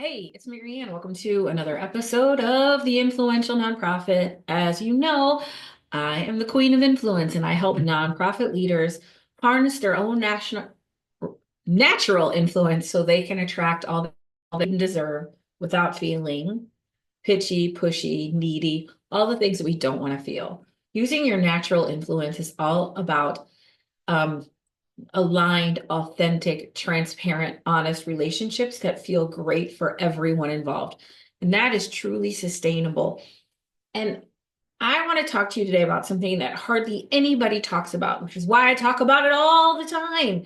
Hey, it's Maryanne. Welcome to another episode of The Influential Nonprofit. As you know, I am the queen of influence and I help nonprofit leaders harness their own natural influence so they can attract all they deserve without feeling pitchy, pushy, needy, all the things that we don't want to feel. Using your natural influence is all about um, aligned, authentic, transparent, honest relationships that feel great for everyone involved. And that is truly sustainable. And I want to talk to you today about something that hardly anybody talks about, which is why I talk about it all the time.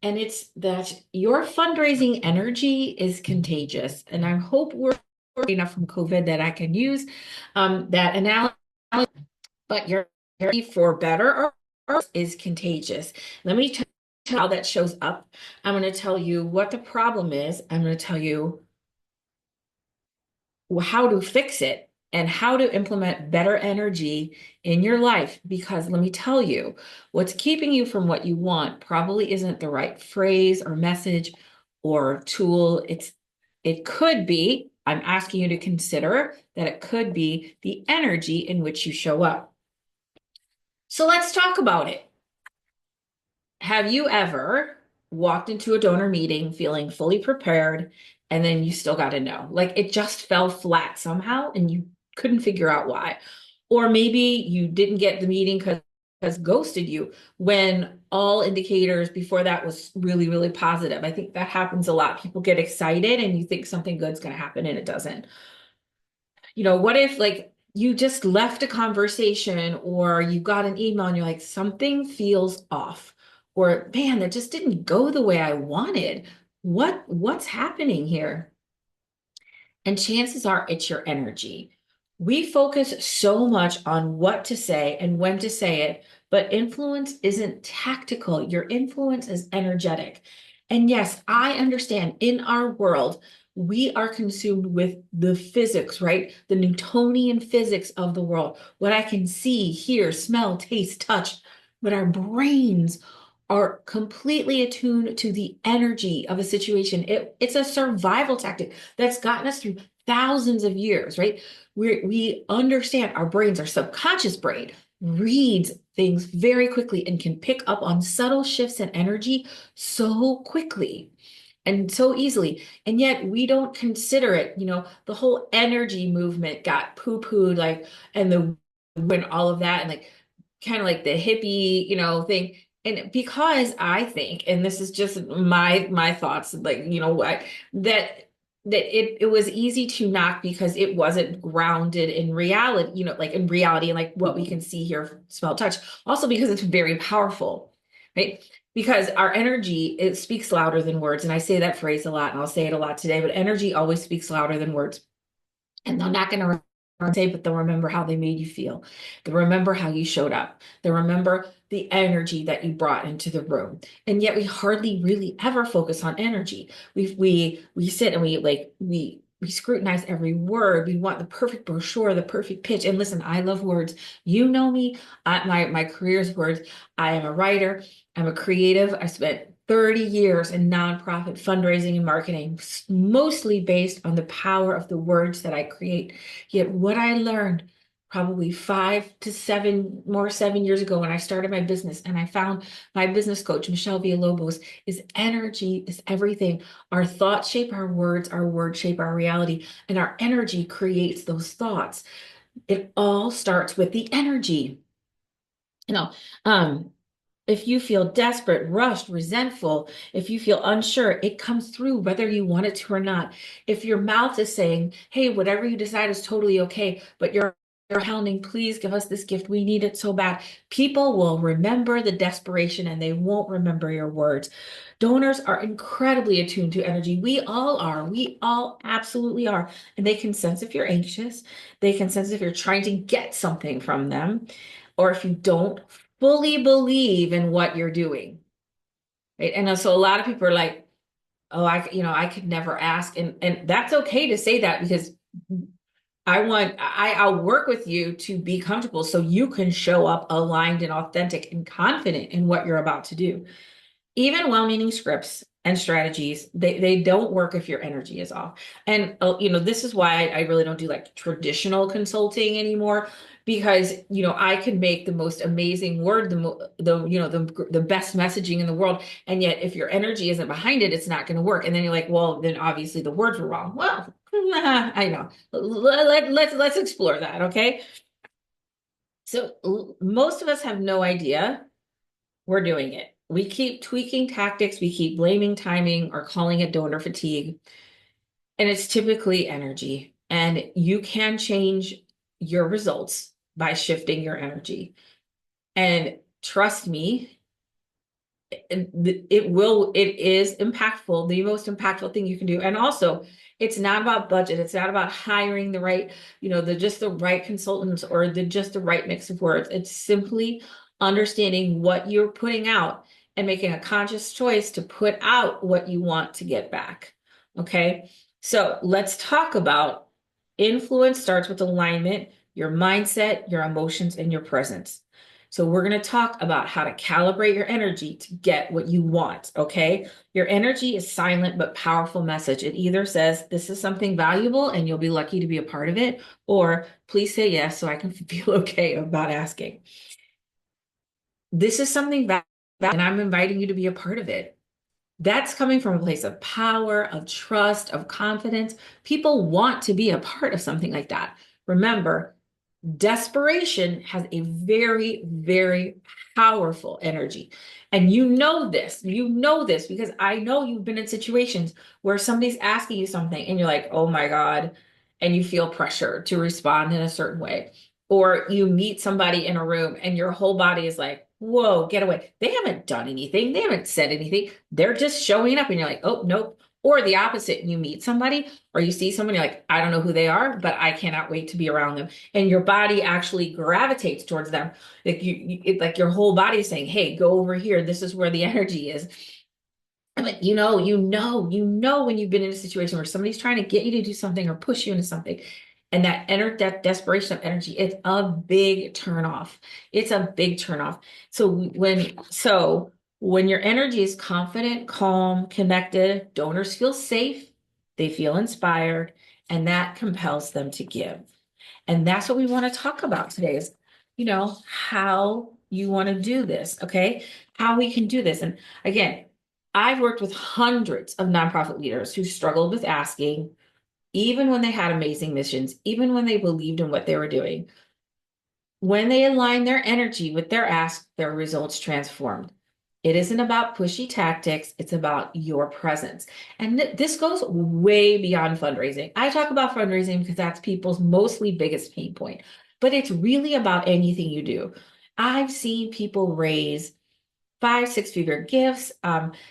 And it's that your fundraising energy is contagious. And I hope we're enough from COVID that I can use that analogy, but your energy, for better or worse, is contagious. Let me tell you how that shows up. I'm going to tell you what the problem is. I'm going to tell you how to fix it and how to implement better energy in your life. Because let me tell you, what's keeping you from what you want probably isn't the right phrase or message or tool. It could be, I'm asking you to consider that it could be the energy in which you show up. So let's talk about it. Have you ever walked into a donor meeting feeling fully prepared and then you still got a no? Like it just fell flat somehow and you couldn't figure out why. Or maybe you didn't get the meeting because ghosted you when all indicators before that was really, really positive. I think that happens a lot. People get excited and you think something good's going to happen and it doesn't. What if like you just left a conversation or you got an email and you're like, something feels off, or man, that just didn't go the way I wanted. What's happening here? And chances are it's your energy. We focus so much on what to say and when to say it, but influence isn't tactical. Your influence is energetic. And yes, I understand in our world, we are consumed with the physics, right? The Newtonian physics of the world, what I can see, hear, smell, taste, touch. But our brains are completely attuned to the energy of a situation. It's a survival tactic that's gotten us through thousands of years, right? We understand our brains, our subconscious brain reads things very quickly and can pick up on subtle shifts in energy so quickly and so easily. And yet we don't consider it. The whole energy movement got poo-pooed, like, and when all of that, and like kind of like the hippie, thing. And because I think, and this is just my thoughts, like, what that it was easy to knock because it wasn't grounded in reality, like in reality and like what we can see, hear, smell, touch. Also because it's very powerful, right? Because our energy, it speaks louder than words. And I say that phrase a lot and I'll say it a lot today, but energy always speaks louder than words. And they're not going to say, but they'll remember how they made you feel. They'll remember how you showed up. They'll remember the energy that you brought into the room. And yet we hardly really ever focus on energy. We sit and we scrutinize every word. We want the perfect brochure, the perfect pitch. And listen, I love words. You know me. My career's words. I am a writer. I'm a creative. I spent 30 years in nonprofit fundraising and marketing, mostly based on the power of the words that I create. Yet what I learned probably 7 years ago when I started my business and I found my business coach, Michelle Villalobos, is energy is everything. Our thoughts shape our words shape our reality, and our energy creates those thoughts. It all starts with the energy. You know, um, if you feel desperate, rushed, resentful, if you feel unsure, it comes through whether you want it to or not. If your mouth is saying, hey, whatever you decide is totally okay, but you're pounding, please give us this gift. We need it so bad. People will remember the desperation and they won't remember your words. Donors are incredibly attuned to energy. We all are. We all absolutely are. And they can sense if you're anxious. They can sense if you're trying to get something from them, or if you don't fully believe in what you're doing. Right. And so a lot of people are like, oh, I could never ask. And that's okay to say that because I'll work with you to be comfortable so you can show up aligned and authentic and confident in what you're about to do. Even well-meaning scripts and strategies, they don't work if your energy is off. And this is why I really don't do like traditional consulting anymore, because I can make the most amazing word, the best messaging in the world, and yet if your energy isn't behind it, it's not going to work. And then you're like, well, then obviously the words were wrong. Well, I know. Let's explore that, okay? So most of us have no idea we're doing it. We keep tweaking tactics, we keep blaming timing or calling it donor fatigue. And it's typically energy. And you can change your results by shifting your energy. And trust me, it is impactful, the most impactful thing you can do. And also, it's not about budget, it's not about hiring the right, the right consultants or just the right mix of words. It's simply understanding what you're putting out and making a conscious choice to put out what you want to get back. Okay, so let's talk about influence starts with alignment, your mindset, your emotions, and your presence. So we're going to talk about how to calibrate your energy to get what you want, okay? Your energy is silent but powerful message. It either says this is something valuable and you'll be lucky to be a part of it, or please say yes so I can feel okay about asking. This is something valuable and I'm inviting you to be a part of it. That's coming from a place of power, of trust, of confidence. People want to be a part of something like that. Remember, desperation has a very, very powerful energy. And you know this because I know you've been in situations where somebody's asking you something and you're like, oh my God, and you feel pressure to respond in a certain way. Or you meet somebody in a room and your whole body is like, whoa, get away. They haven't done anything. They haven't said anything. They're just showing up and you're like, oh, nope. Or the opposite, you meet somebody or you see someone, you're like, I don't know who they are, but I cannot wait to be around them. And your body actually gravitates towards them. Like your whole body is saying, hey, go over here. This is where the energy is. I mean, when you've been in a situation where somebody's trying to get you to do something or push you into something, and that desperation of energy, it's a big turnoff. It's a big turnoff. So when your energy is confident, calm, connected, donors feel safe, they feel inspired, and that compels them to give. And that's what we want to talk about today is, how you want to do this, okay? How we can do this. And again, I've worked with hundreds of nonprofit leaders who struggled with asking, even when they had amazing missions, even when they believed in what they were doing. When they align their energy with their ask, their results transformed. It isn't about pushy tactics, it's about your presence. And this goes way beyond fundraising. I talk about fundraising because that's people's mostly biggest pain point, but it's really about anything you do. I've seen people raise 5, 6 figure gifts.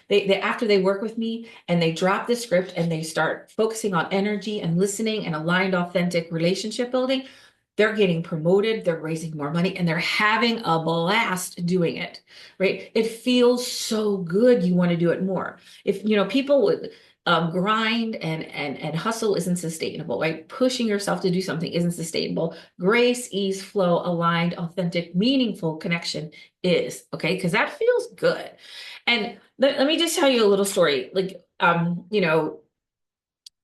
They after they work with me and they drop the script and they start focusing on energy and listening and aligned, authentic relationship building, they're getting promoted, they're raising more money, and they're having a blast doing it, right? It feels so good. You want to do it more. If people would grind and hustle isn't sustainable, right? Pushing yourself to do something isn't sustainable. Grace, ease, flow, aligned, authentic, meaningful connection is, okay? Because that feels good. And let me just tell you a little story. Like, or I'm going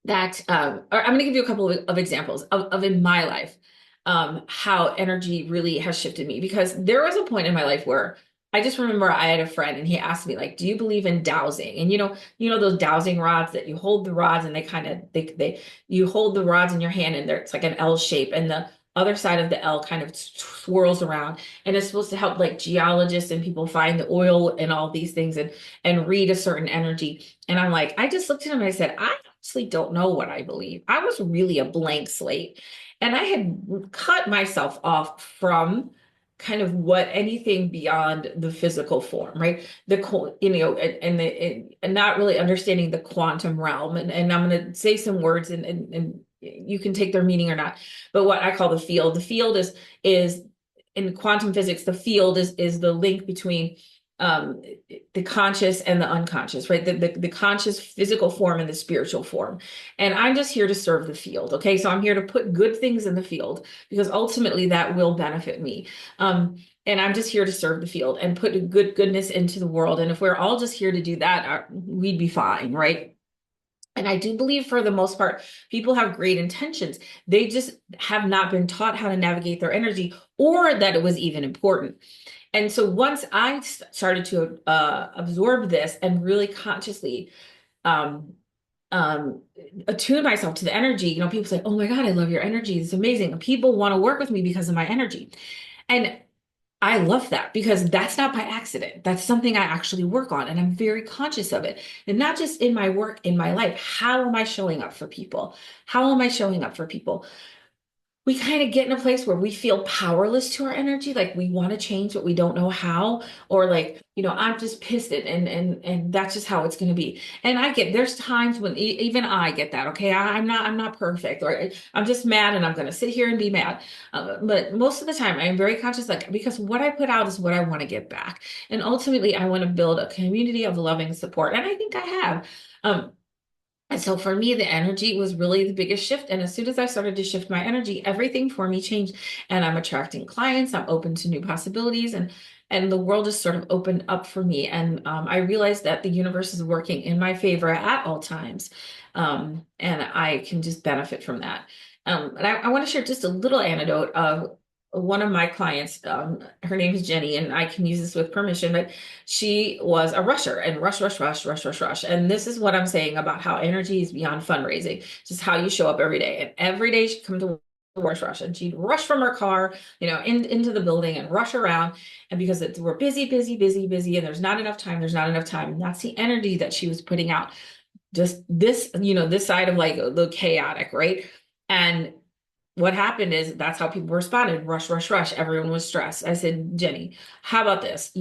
to give you a couple of examples of in my life, how energy really has shifted me. Because there was a point in my life where I just remember I had a friend and he asked me, like, do you believe in dowsing? And those dowsing rods that you hold the rods and you hold the rods in your hand and it's like an L shape and the other side of the L kind of swirls around and it's supposed to help like geologists and people find the oil and all these things and read a certain energy. And I'm like, I just looked at him and I said, I honestly don't know what I believe. I was really a blank slate. And I had cut myself off from kind of what anything beyond the physical form, right? And not really understanding the quantum realm. And I'm going to say some words and you can take their meaning or not. But what I call the field is in quantum physics, the field is the link between um, the conscious and the unconscious, right? The conscious physical form and the spiritual form. And I'm just here to serve the field. Okay. So I'm here to put good things in the field because ultimately that will benefit me. And I'm just here to serve the field and put goodness into the world. And if we're all just here to do that, we'd be fine, right? And I do believe for the most part, people have great intentions. They just have not been taught how to navigate their energy or that it was even important. And so once I started to absorb this and really consciously um, um, attune myself to the energy, people say, "Oh my God, I love your energy. It's amazing." And people want to work with me because of my energy. And I love that because that's not by accident. That's something I actually work on, and I'm very conscious of it. And not just in my work, in my life. How am I showing up for people? How am I showing up for people? We kind of get in a place where we feel powerless to our energy, like we want to change but we don't know how, or like, I'm just pissed at and that's just how it's going to be. And I get there's times when even I get that. Okay, I'm not perfect, or I'm just mad and I'm going to sit here and be mad. But most of the time I am very conscious, like, because what I put out is what I want to get back, and ultimately I want to build a community of loving support, and I think I have. And so for me, the energy was really the biggest shift. And as soon as I started to shift my energy, everything for me changed. And I'm attracting clients. I'm open to new possibilities, and the world just sort of opened up for me. And I realized that the universe is working in my favor at all times. And I can just benefit from that. And I want to share just a little anecdote of one of my clients. Her name is Jenny, and I can use this with permission, but she was a rusher and rush, rush, rush, rush, rush, rush. And this is what I'm saying about how energy is beyond fundraising, just how you show up every day. And every day she'd come to rush, rush, and she'd rush from her car, into the building and rush around. And because we're busy, busy, busy, busy, and there's not enough time, there's not enough time. And that's the energy that she was putting out. Just this, this side of like the chaotic, right? And what happened is that's how people responded. Rush, rush, rush. Everyone was stressed. I said, Jenny, how about this?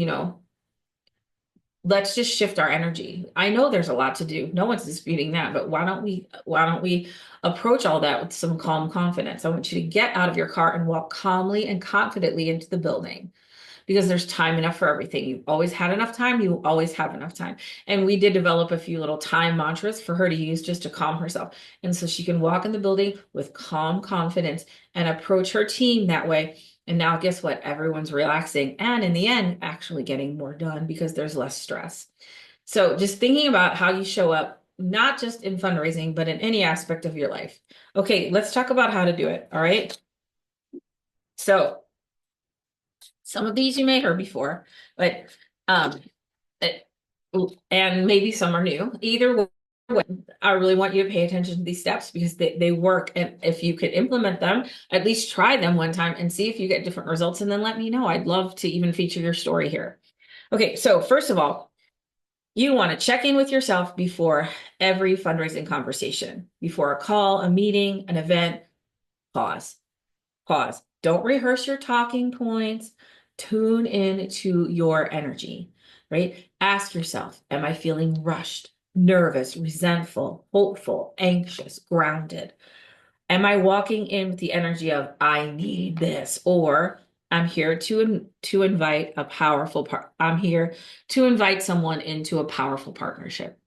Let's just shift our energy. I know there's a lot to do. No one's disputing that, but why don't we approach all that with some calm confidence? I want you to get out of your car and walk calmly and confidently into the building, because there's time enough for everything. You've always had enough time. You always have enough time. And we did develop a few little time mantras for her to use just to calm herself. And so she can walk in the building with calm confidence and approach her team that way. And now guess what? Everyone's relaxing and in the end, actually getting more done because there's less stress. So just thinking about how you show up, not just in fundraising, but in any aspect of your life. Okay, let's talk about how to do it. All right. So some of these you may have heard before, but um, it- and maybe some are new. Either way, I really want you to pay attention to these steps because they work. And if you could implement them, at least try them one time and see if you get different results, and then let me know. I'd love to even feature your story here. Okay, so first of all, you want to check in with yourself before every fundraising conversation, before a call, a meeting, an event. Pause. Pause. Don't rehearse your talking points. Tune in to your energy, right? Ask yourself, am I feeling rushed, nervous, resentful, hopeful, anxious, grounded? Am I walking in with the energy of I need this, or I'm here to invite a powerful part. I'm here to invite someone into a powerful partnership.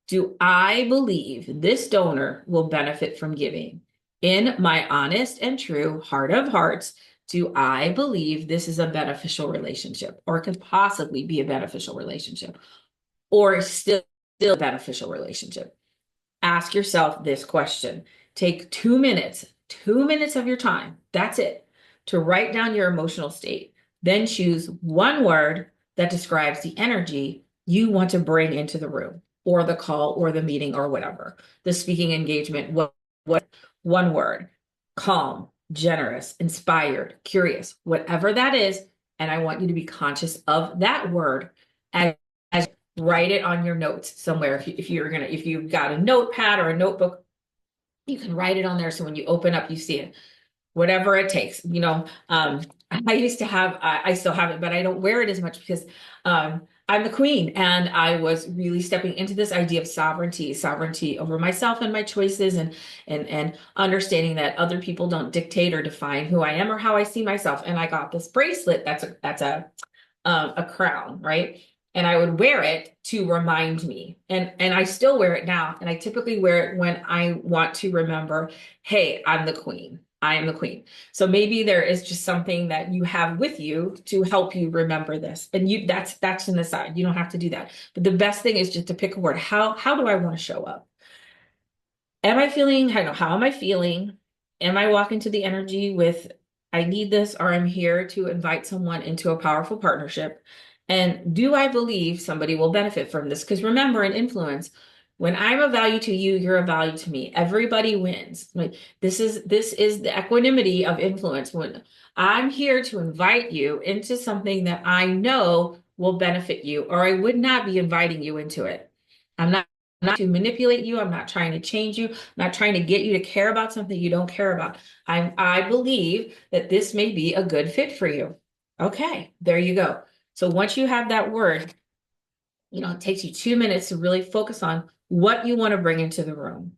Do I believe this donor will benefit from giving? In my honest and true heart of hearts, do I believe this is a beneficial relationship or could possibly be a beneficial relationship or still a beneficial relationship? Ask yourself this question. Take 2 minutes of your time. That's it, to write down your emotional state. Then choose one word that describes the energy you want to bring into the room or the call or the meeting or whatever. The speaking engagement, what one word? Calm, generous, inspired, curious, whatever that is. And I want you to be conscious of that word as write it on your notes somewhere. If you've got a notepad or a notebook, you can write it on there. So when you open up, you see it, whatever it takes. I used to have, I still have it, but I don't wear it as much because I'm the queen, and I was really stepping into this idea of sovereignty over myself and my choices, and understanding that other people don't dictate or define who I am or how I see myself. And I got this bracelet. That's a a crown, right? And I would wear it to remind me. And I still wear it now. And I typically wear it when I want to remember, hey, I'm the queen. I am the queen. So maybe there is just something that you have with you to help you remember this. And you that's an aside. You don't have to do that. But the best thing is just to pick a word. How do I want to show up? Am I feeling, I know, how am I feeling? Am I walking to the energy with, I need this, or I'm here to invite someone into a powerful partnership? And do I believe somebody will benefit from this? Because remember, in influence, when I'm of value to you, you're of value to me. Everybody wins. Like this is the equanimity of influence. When I'm here to invite you into something that I know will benefit you, or I would not be inviting you into it. I'm not to manipulate you. I'm not trying to change you. I'm not trying to get you to care about something you don't care about. I believe that this may be a good fit for you. Okay, there you go. So once you have that word, it takes you 2 minutes to really focus on what you want to bring into the room.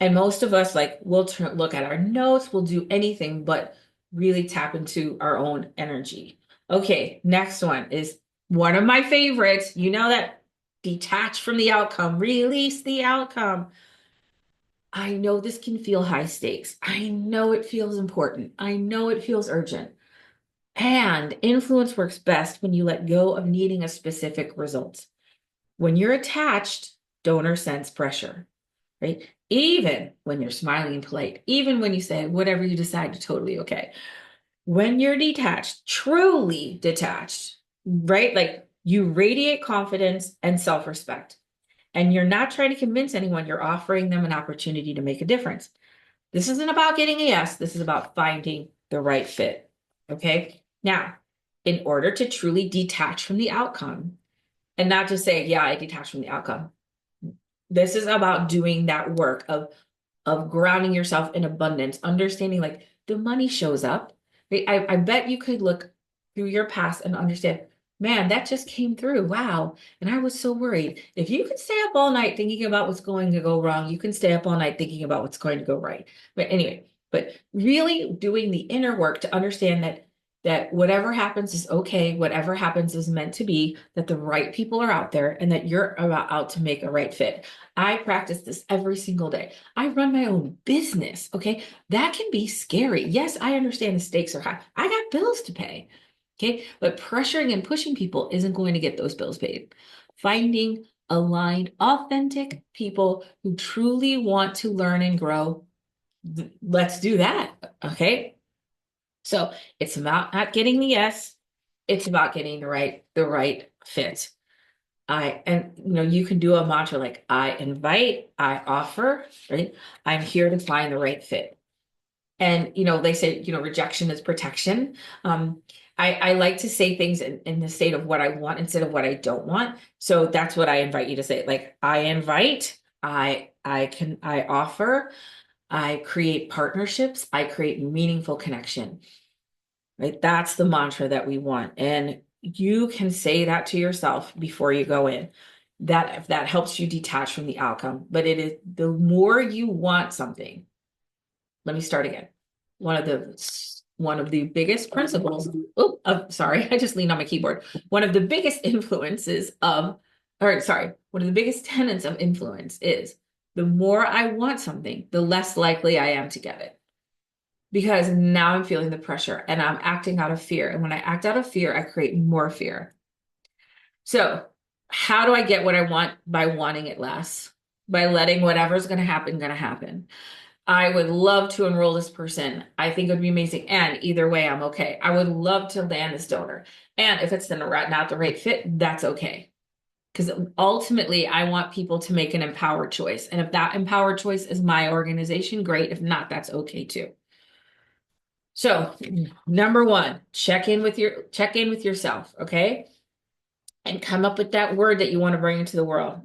And most of us, like, we'll look at our notes, we'll do anything but really tap into our own energy. Okay, next one is one of my favorites. You know that detach from the outcome, release the outcome. I know this can feel high stakes. I know it feels important. I know it feels urgent. And influence works best when you let go of needing a specific result. When you're attached, donor sense pressure, right? Even when you're smiling and polite, even when you say whatever you decide, you're totally okay. When you're detached, truly detached, right? Like you radiate confidence and self-respect. And you're not trying to convince anyone, you're offering them an opportunity to make a difference. This isn't about getting a yes, this is about finding the right fit. Okay. Now, in order to truly detach from the outcome, and not just say, yeah, I detach from the outcome. This is about doing that work of grounding yourself in abundance, understanding like the money shows up. Right? I bet you could look through your past and understand, man, that just came through. Wow. And I was so worried. If you could stay up all night thinking about what's going to go wrong, you can stay up all night thinking about what's going to go right. But anyway, but really doing the inner work to understand that whatever happens is okay, whatever happens is meant to be, that the right people are out there and that you're out to make a right fit. I practice this every single day. I run my own business, okay? That can be scary. Yes, I understand the stakes are high. I got bills to pay, okay? But pressuring and pushing people isn't going to get those bills paid. Finding aligned, authentic people who truly want to learn and grow, let's do that, okay? So it's about not getting the yes, it's about getting the right fit. You can do a mantra like I invite, I offer, right? I'm here to find the right fit. And they say, rejection is protection. I like to say things in the state of what I want instead of what I don't want. So that's what I invite you to say. Like I invite, I offer, I create partnerships, I create meaningful connection. Right? That's the mantra that we want. And you can say that to yourself before you go in. That if that helps you detach from the outcome. But it is the more you want something. Let me start again. One of the biggest principles. Oh, sorry, I just leaned on my keyboard. One of the biggest influences of, or sorry, one of the biggest tenets of influence is the more I want something, the less likely I am to get it because now I'm feeling the pressure and I'm acting out of fear. And when I act out of fear, I create more fear. So, how do I get what I want by wanting it less? By letting whatever's going to happen. I would love to enroll this person. I think it would be amazing. And either way, I'm okay. I would love to land this donor. And if it's not the right fit, that's okay. Because ultimately, I want people to make an empowered choice. And if that empowered choice is my organization, great. If not, that's okay too. So, number one, check in with yourself, okay? And come up with that word that you want to bring into the world,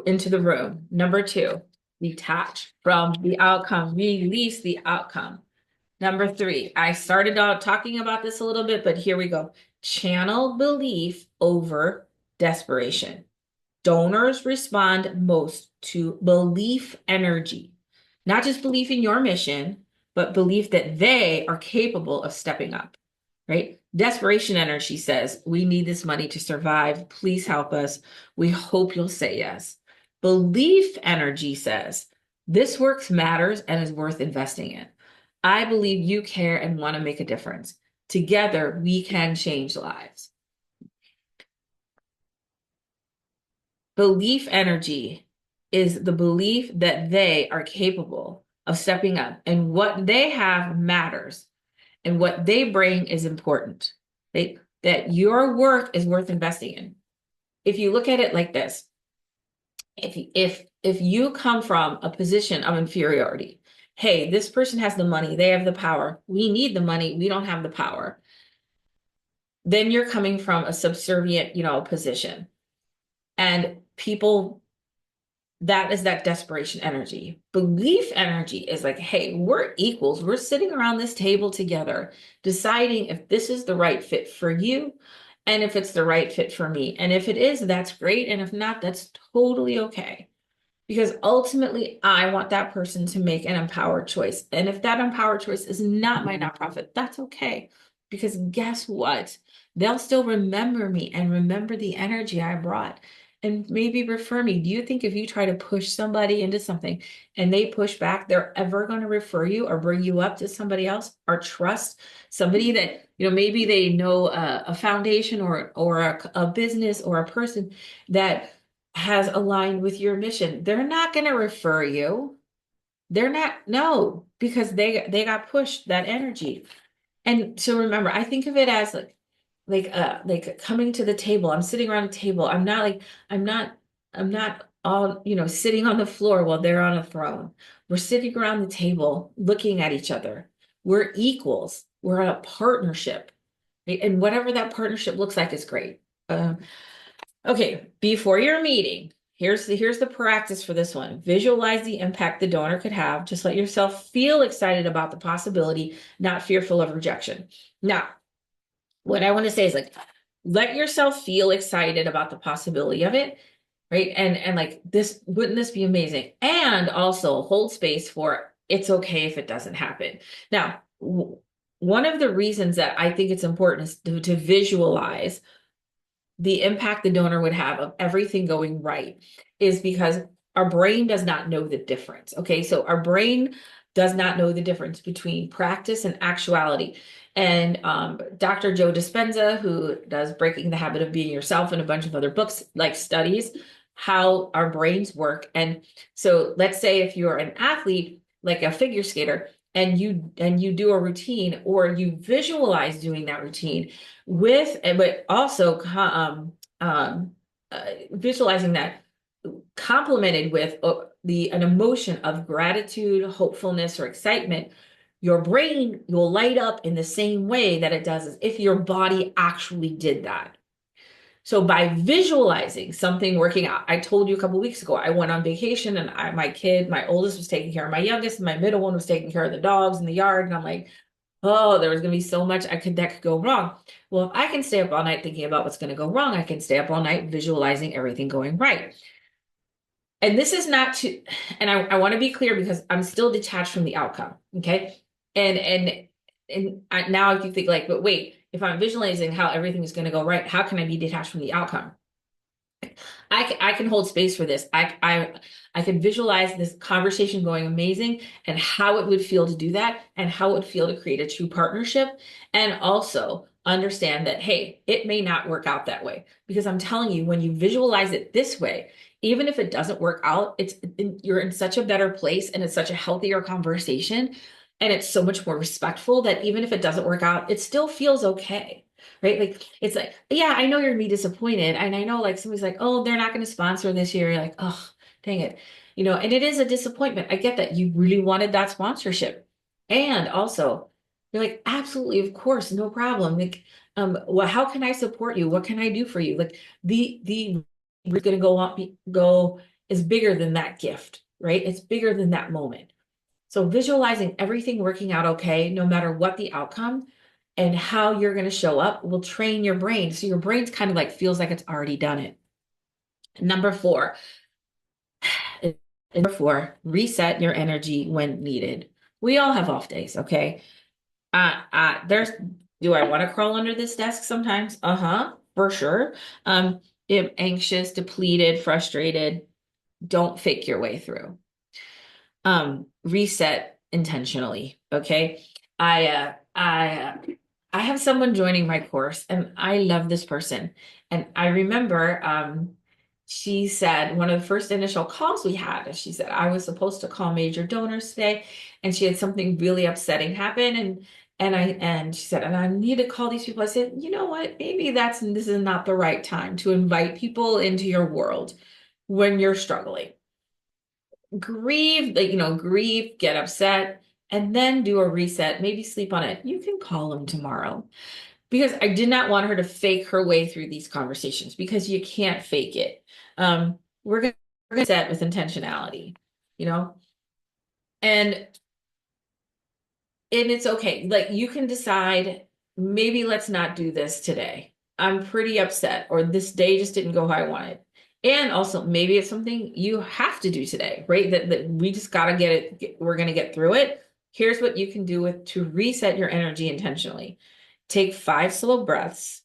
into the room. Number two, detach from the outcome, release the outcome. Number three, I started out talking about this a little bit, but here we go. Channel belief over desperation. Donors respond most to belief energy, not just belief in your mission, but belief that they are capable of stepping up. right? Desperation energy says, we need this money to survive. Please help us. We hope you'll say yes. Belief energy says, this work matters and is worth investing in. I believe you care and want to make a difference. Together, we can change lives. Belief energy is the belief that they are capable of stepping up and what they have matters and what they bring is important. That your work is worth investing in. If you look at it like this, if you come from a position of inferiority, hey, this person has the money, they have the power, we need the money, we don't have the power, then you're coming from a subservient, position. And people, that is that desperation energy. Belief energy is like, hey, we're equals. We're sitting around this table together, deciding if this is the right fit for you and if it's the right fit for me. And if it is, that's great. And if not, that's totally okay. Because ultimately, I want that person to make an empowered choice. And if that empowered choice is not my nonprofit, that's okay. Because guess what? They'll still remember me and remember the energy I brought and maybe refer me. Do you think if you try to push somebody into something and they push back, they're ever going to refer you or bring you up to somebody else or trust somebody that, maybe they know a foundation or a business or a person that has aligned with your mission? They're not going to refer you. They're not, no, because they got pushed that energy. And so remember, I think of it as like coming to the table. I'm sitting around a table. I'm not I'm not all, sitting on the floor while they're on a throne. We're sitting around the table looking at each other. We're equals. We're a partnership. Right? And whatever that partnership looks like is great. Okay, before your meeting, here's the practice for this one. Visualize the impact the donor could have. Just let yourself feel excited about the possibility, not fearful of rejection. Now, what I want to say is like, let yourself feel excited about the possibility of it, right? And like this, wouldn't this be amazing? And also hold space for it's okay if it doesn't happen. Now, one of the reasons that I think it's important is to visualize the impact the donor would have of everything going right is because our brain does not know the difference. Okay, so our brain does not know the difference between practice and actuality. And Dr. Joe Dispenza, who does Breaking the Habit of Being Yourself and a bunch of other books, like studies how our brains work. And so let's say if you're an athlete, like a figure skater, and you do a routine or you visualize doing that routine but also visualizing that complemented with an emotion of gratitude, hopefulness, or excitement, your brain will light up in the same way that it does as if your body actually did that. So by visualizing something working out, I told you a couple of weeks ago, I went on vacation and my oldest was taking care of my youngest, and my middle one was taking care of the dogs in the yard. And I'm like, oh, there was going to be so much that could go wrong. Well, if I can stay up all night thinking about what's going to go wrong, I can stay up all night visualizing everything going right. And this is not to, and I want to be clear because I'm still detached from the outcome. Okay. And now you think like, but wait, if I'm visualizing how everything is going to go right, how can I be detached from the outcome? I can hold space for this. I can visualize this conversation going amazing and how it would feel to do that and how it would feel to create a true partnership and also understand that, hey, it may not work out that way. Because I'm telling you, when you visualize it this way, even if it doesn't work out, you're in such a better place and it's such a healthier conversation and it's so much more respectful that even if it doesn't work out, it still feels okay. Right? Like, it's like, yeah, I know you're gonna be disappointed. And I know like somebody's like, oh, they're not going to sponsor this year. You're like, oh, dang it. And it is a disappointment. I get that you really wanted that sponsorship. And also, you're like, absolutely, of course, no problem. Like, well, how can I support you? What can I do for you? Like the we're gonna go is bigger than that gift, right? It's bigger than that moment. So visualizing everything working out okay, no matter what the outcome and how you're going to show up will train your brain. So your brain's kind of like feels like it's already done it. Number four, reset your energy when needed. We all have off days, okay? There's Do I want to crawl under this desk sometimes? Uh-huh, for sure. Um, am anxious, depleted, frustrated. Don't fake your way through. Reset intentionally. Okay. I uh I uh, I have someone joining my course and I love this person. And I remember she said one of the first initial calls we had, she said, I was supposed to call major donors today, and she had something really upsetting happen. And she said, and I need to call these people. I said, you know what? Maybe this is not the right time to invite people into your world when you're struggling. Grieve, like, grieve, get upset, and then do a reset, maybe sleep on it. You can call them tomorrow, because I did not want her to fake her way through these conversations, because you can't fake it. We're gonna set with intentionality, you know, and it's okay. Like, you can decide, maybe let's not do this today. I'm pretty upset, or this day just didn't go how I wanted. And also, maybe it's something you have to do today, right? That we just got to we're going to get through it. Here's what you can do to reset your energy intentionally. Take 5 slow breaths,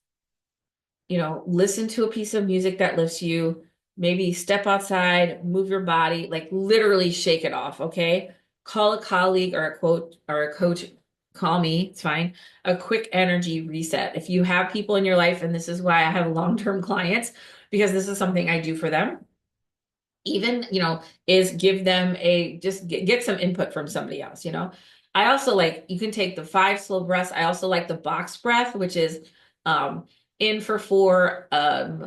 listen to a piece of music that lifts you, maybe step outside, move your body, like literally shake it off, okay? Call a colleague or a coach, call me, it's fine. A quick energy reset. If you have people in your life, and this is why I have long-term clients, because this is something I do for them, even, is give them just get some input from somebody else. I also like, you can take the 5 slow breaths. I also like the box breath, which is um in for 4,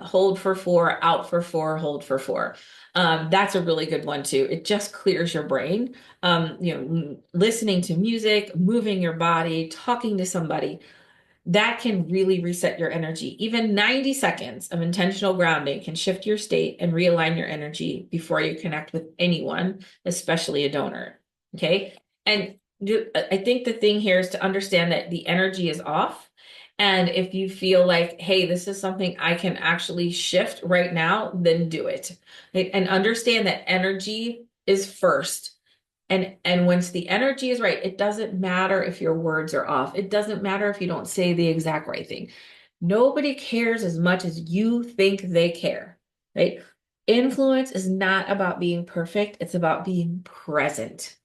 hold for 4, out for 4, hold for 4. That's a really good one too. It just clears your brain. Listening to music, moving your body, talking to somebody, that can really reset your energy. Even 90 seconds of intentional grounding can shift your state and realign your energy before you connect with anyone, especially a donor. Okay. And I think the thing here is to understand that the energy is off. And if you feel like, hey, this is something I can actually shift right now, then do it. And understand that energy is first. And once the energy is right, it doesn't matter if your words are off. It doesn't matter if you don't say the exact right thing. Nobody cares as much as you think they care, right? Influence is not about being perfect. It's about being present.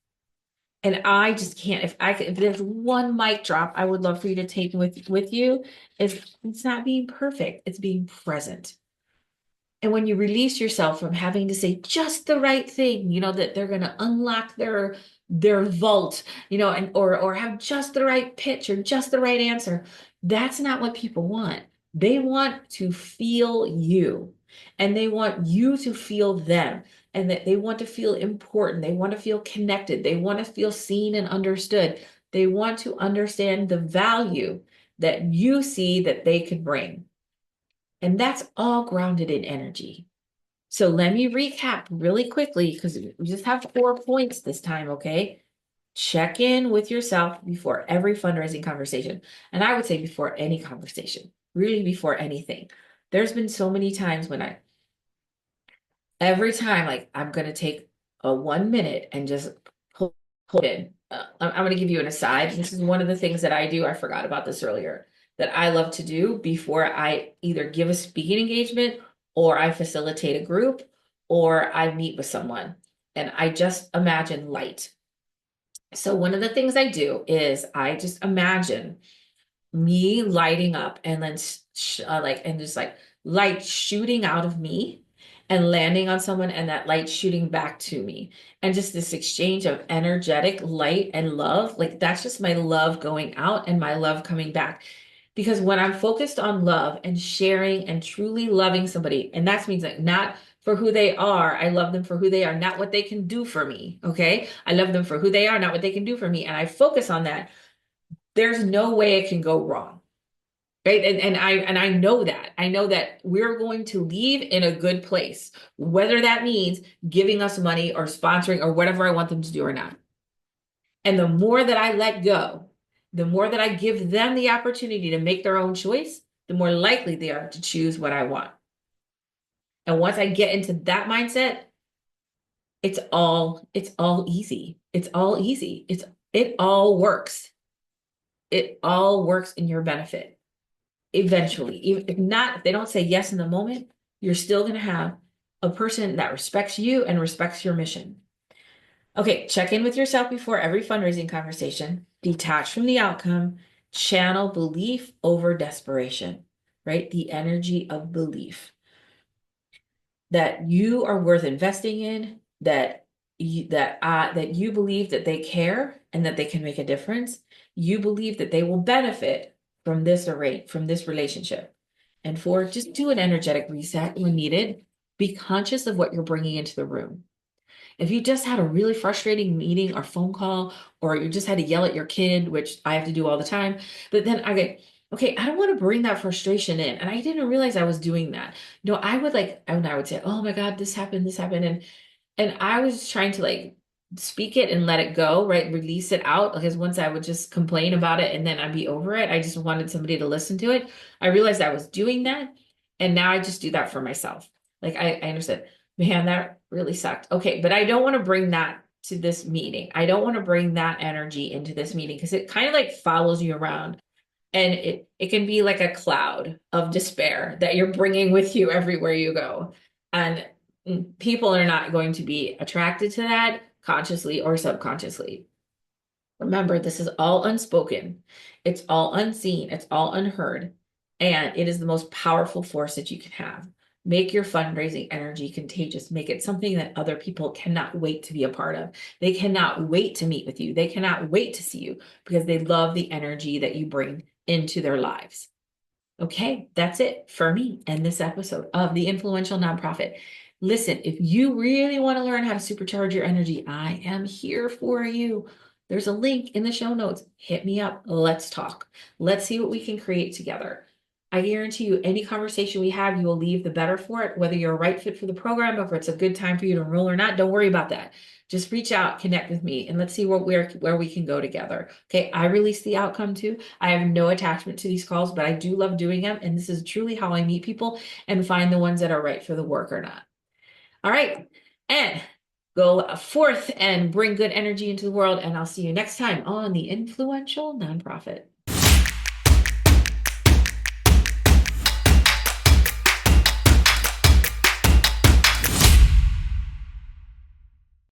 And I just can't, if there's one mic drop I would love for you to take with you, is it's not being perfect. It's being present. And when you release yourself from having to say just the right thing, that they're going to unlock their vault, and or have just the right pitch or just the right answer, that's not what people want. They want to feel you, and they want you to feel them, and that they want to feel important. They want to feel connected. They want to feel seen and understood. They want to understand the value that you see that they could bring. And that's all grounded in energy. So let me recap really quickly, because we just have 4 points this time, okay? Check in with yourself before every fundraising conversation. And I would say before any conversation, really before anything. There's been so many times when every time, like, I'm going to take a 1 minute and just pull it in. I'm going to give you an aside. This is one of the things that I do. I forgot about this earlier, that I love to do before I either give a speaking engagement, or I facilitate a group, or I meet with someone. And I just imagine light. So one of the things I do is I just imagine me lighting up, and then and just like light shooting out of me and landing on someone, and that light shooting back to me, and just this exchange of energetic light and love. Like, that's just my love going out and my love coming back. Because when I'm focused on love and sharing and truly loving somebody, and that means, like, not for who they are, I love them for who they are, not what they can do for me. Okay, I love them for who they are, not what they can do for me, and I focus on that. There's no way it can go wrong. Right. And I know that we're going to leave in a good place, whether that means giving us money or sponsoring or whatever I want them to do or not. And the more that I let go, the more that I give them the opportunity to make their own choice, the more likely they are to choose what I want. And once I get into that mindset, it's all easy. It all works. it all works in your benefit eventually. Even if not, if they don't say yes in the moment, you're still going to have a person that respects you and respects your mission. Okay, check in with yourself before every fundraising conversation, detach from the outcome, channel belief over desperation, right? The energy of belief that you are worth investing in, that you believe that they care and that they can make a difference. You believe that they will benefit from this array, from this relationship. And four, just do an energetic reset when needed. Be conscious of what you're bringing into the room. If you just had a really frustrating meeting or phone call, or you just had to yell at your kid, which I have to do all the time, but then I get, okay, I don't want to bring that frustration in. And I didn't realize I was doing that. I would and I would say, oh my God, this happened. And I was trying to like speak it and let it go, right? Release it out. Because once I would just complain about it and then I'd be over it, I just wanted somebody to listen to it. I realized I was doing that. And now I just do that for myself. Like I understood, man, that really sucked. Okay, but I don't want to bring that to this meeting. I don't want to bring that energy into this meeting because it kind of like follows you around and it can be like a cloud of despair that you're bringing with you everywhere you go. And people are not going to be attracted to that consciously or subconsciously. Remember, this is all unspoken. It's all unseen. It's all unheard. And it is the most powerful force that you can have. Make your fundraising energy contagious. Make it something that other people cannot wait to be a part of. They cannot wait to meet with you. They cannot wait to see you because they love the energy that you bring into their lives. Okay, that's it for me and this episode of The Influential Nonprofit. Listen, if you really want to learn how to supercharge your energy, I am here for you. There's a link in the show notes. Hit me up. Let's talk. Let's see what we can create together. I guarantee you, any conversation we have, you will leave the better for it, whether you're a right fit for the program, or if it's a good time for you to enroll or not. Don't worry about that. Just reach out, connect with me, and let's see where we can go together. Okay, I release the outcome too. I have no attachment to these calls, but I do love doing them. And this is truly how I meet people and find the ones that are right for the work or not. All right. And go forth and bring good energy into the world. And I'll see you next time on The Influential Nonprofit.